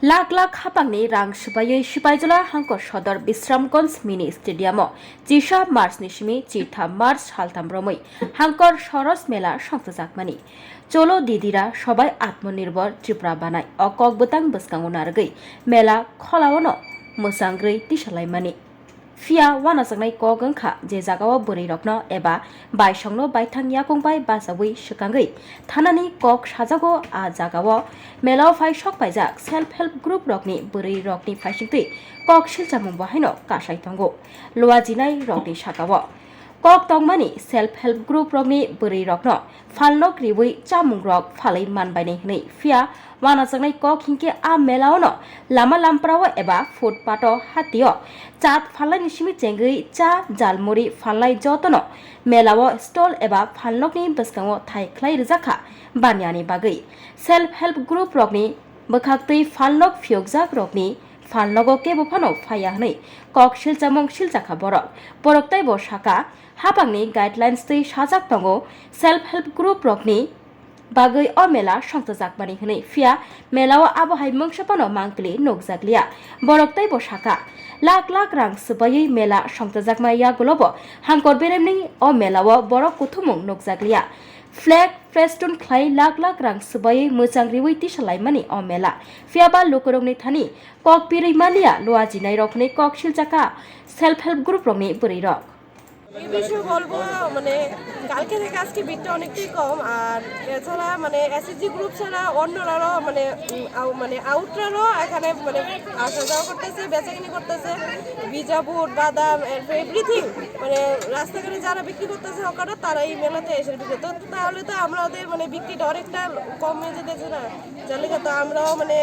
लाख लाख हापांनि रां सुपायै सिपाइजला हांकर सदर विश्रामगंज मिनि स्टेडियामो जिसा मार्चनि सिमी चिथा मार्च हालताम रमै हांकर सरस मेला संतजाकमानि चलो दिदिरा सबाई आत्मनिर्भर त्रिपुरा बानाय अकक बुतां बसकांगो नारगै मेला खलावनो मोसांग्रै तिसालायमानि फिया वानाजांनाय कगंखा जे जागाव बोरै रखनो एबा बायसंनो बायथां याकंबाय बाजावै सुकांगै थानानि कक साजागो आ जागाव मेलाव फाय सक पाइजाक सेल्फ हेल्प ग्रुप रकनि बोरै रकनि फायसिंतै कक सिलजामुं बाहायनो कासाय तंगो लुवाजिनाय रकनि सागाव कक तंमानि सेल्फ हेल्प ग्रुप रकनि बोरै रकनो फालनक रिवै चामुं रक फालै मानबायनाय हनै फिया वानाजांनाय कक हिंके आ मेलावनो लामा लामप्राव एबा फुटपाथ हातियो चाट फालनायनि सिमी चेंगै चा जालमुरि फालनाय जतनो मेलाव स्टल एबा फालनकनि बसकांगो थाइख्लाय रजाखा बानियानि बागै सेल्फ हेल्प ग्रुप रकनि बखाक्तै फालनक फियकजाक रकनि फालनगो केबोफानो फाया हनै कक सिलजामुं सिलजाखा बरक तैबो साका हापांनि गाइडलाइन्स तै साजाक तंगो सेल्फ हेल्प ग्रुप रकनि बागै अ मेला संतजाकमानि हनै फिया मेलाव आबहाय मंगसपानो मांकलि नोगजाकलिया बरक तैबो साका लाख लाख रां सुपायै मेला संतजाकमाया गलबो हांकर बेरेमनि अ मेलाव बरक कुथुमुं नोगजाकलिया फ्लैग फेस्टुन ख्लाय लाख लाख रां सुबायै मोजां रिवै तिसालायमानि अ मेला फियाबा लोकरंनि थानि कक पिरैमालिया लुवाजिनाय रकनि कक सिलजाका सेल्फ हेल्प ग्रुप रकनि बोरै रक এই বিষয়ে বলবো মানে কালকে থেকে আজকে ভিড়টা অনেকটাই কম আর এছাড়া মানে এসএসজি গ্রুপ ছাড়া অন্যরাও মানে আউটরারও এখানে মানে আসা যাওয়া করতেছে বেচাকিনি করতেছে বিজাপুর বাদাম এভরিথিং মানে রাস্তাঘাটে যারা বিক্রি করতেছে ওখানে তারা এই মেলাতে এসে বিক্রি তো তাহলে তো আমাদের মানে বিক্রিটা অনেকটা কমে যেতেছে না যার তো আমরাও মানে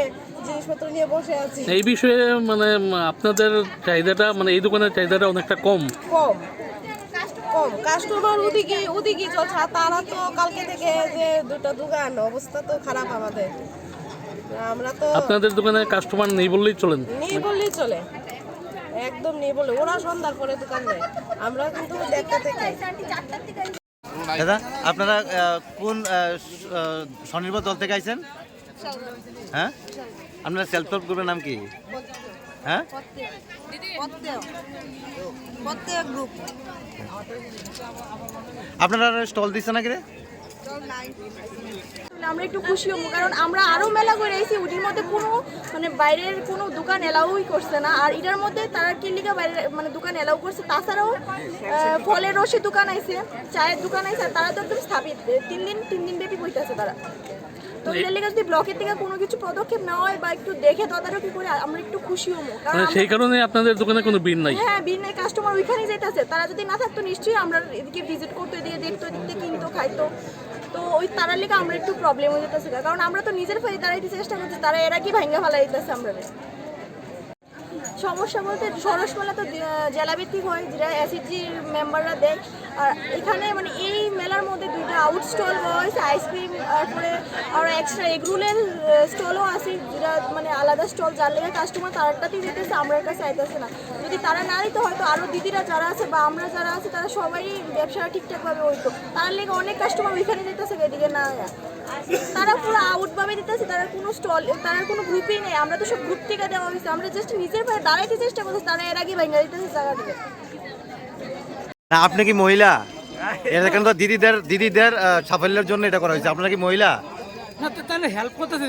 জিনিসপত্র নিয়ে বসে আছি এই বিষয়ে মানে আপনাদের চাহিদাটা মানে এই দোকানের চাহিদাটা অনেকটা কম কম কাস্টমার ওদিকে চলছে আর তারা তো কালকে থেকে যে দুটো দোকান অবস্থা তো খারাপ আমাদের আমরা তো আপনাদের দোকানে কাস্টমার নেই বললেই চলেন নেই বললেই চলে একদম নেই বলে ওরা সন্ধ্যার পরে দোকান দেয় আমরা কিন্তু দেখতে থেকে দাদা আপনারা কোন স্বনির্ভর দল থেকে আইছেন হ্যাঁ আপনার সেলফ হেল্প গ্রুপের নাম কি হ্যাঁ গ্রুপ আপনারা স্টল দিচ্ছেন না কি রে আমরা একটু খুশি হবো কারণ আমরা আরো মেলা করে এসেছি ওটির মধ্যে কোনো মানে বাইরের কোনো দোকান এলাউই করছে না আর এটার মধ্যে তারা কিলিকা বাইরে মানে দোকান এলাউ করছে তাছাড়াও ফলের রসের দোকান আছে চায়ের দোকান আছে তারা তো একদম স্থাপিত তিন দিন ব্যাপী বইতেছে তারা তো এর লেগে যদি ব্লকের থেকে কোনো কিছু পদক্ষেপ নেওয়া হয় বা একটু দেখে তদারকি করে আমরা একটু খুশি হবো কারণ সেই কারণে আপনাদের দোকানে কোনো ভিড় নাই হ্যাঁ ভিড় নেই কাস্টমার ওইখানেই যাইতেছে তারা যদি না থাকতো নিশ্চয়ই আমরা এদিকে ভিজিট করতো এদিকে দেখতো এদিকে কিনতো খাইতো তো ওই তারার লেগে আমরা একটু প্রবলেম হয়ে যেতেছে কারণ আমরা তো নিজের ফাইদে দাঁড়াইতে চেষ্টা করছি তারা এরা কি ভাঙ্গা ফেলাই দিতেছে আমরা সমস্যা বলতে সরস মেলা তো জেলাভিত্তিক হয় যেটা এসএসজির মেম্বাররা দেয় আর এখানে মানে এই মেলার মধ্যে দুইটা আউট স্টল রয়েছে আইসক্রিম তারপরে আর এক্সট্রা এগরোলের স্টলও আছে যেটা মানে আলাদা স্টল যার লেগে কাস্টমার তারটাতেই দিতেছে আমার কাছে আইতেছে না যদি তারা না দিত হয়তো আরও দিদিরা যারা আছে বা আমরা যারা আছে তারা সবাই ব্যবসাটা ঠিকঠাকভাবে হইতো তার লেগে অনেক কাস্টমার ওইখানে দিতেছে এদিকে না তারা পুরো আউটভাবে দিতেছে তারা কোনো স্টল তারা কোনো গ্রুপই নেই আমরা তো সব গ্রুপ থেকে দেওয়া হয়েছে আমরা জাস্ট নিজের পায়ে দাঁড়াইতে চেষ্টা করছি তারা এর আগে ভেঙে দিতেছে জায়গাটাকে না আপনি কি মহিলা এখানে তো দিদিদের সাফল্যের জন্য এটা করা হয়েছে আপনারা কি মহিলা না তো তাহলে হেল্প করতেছে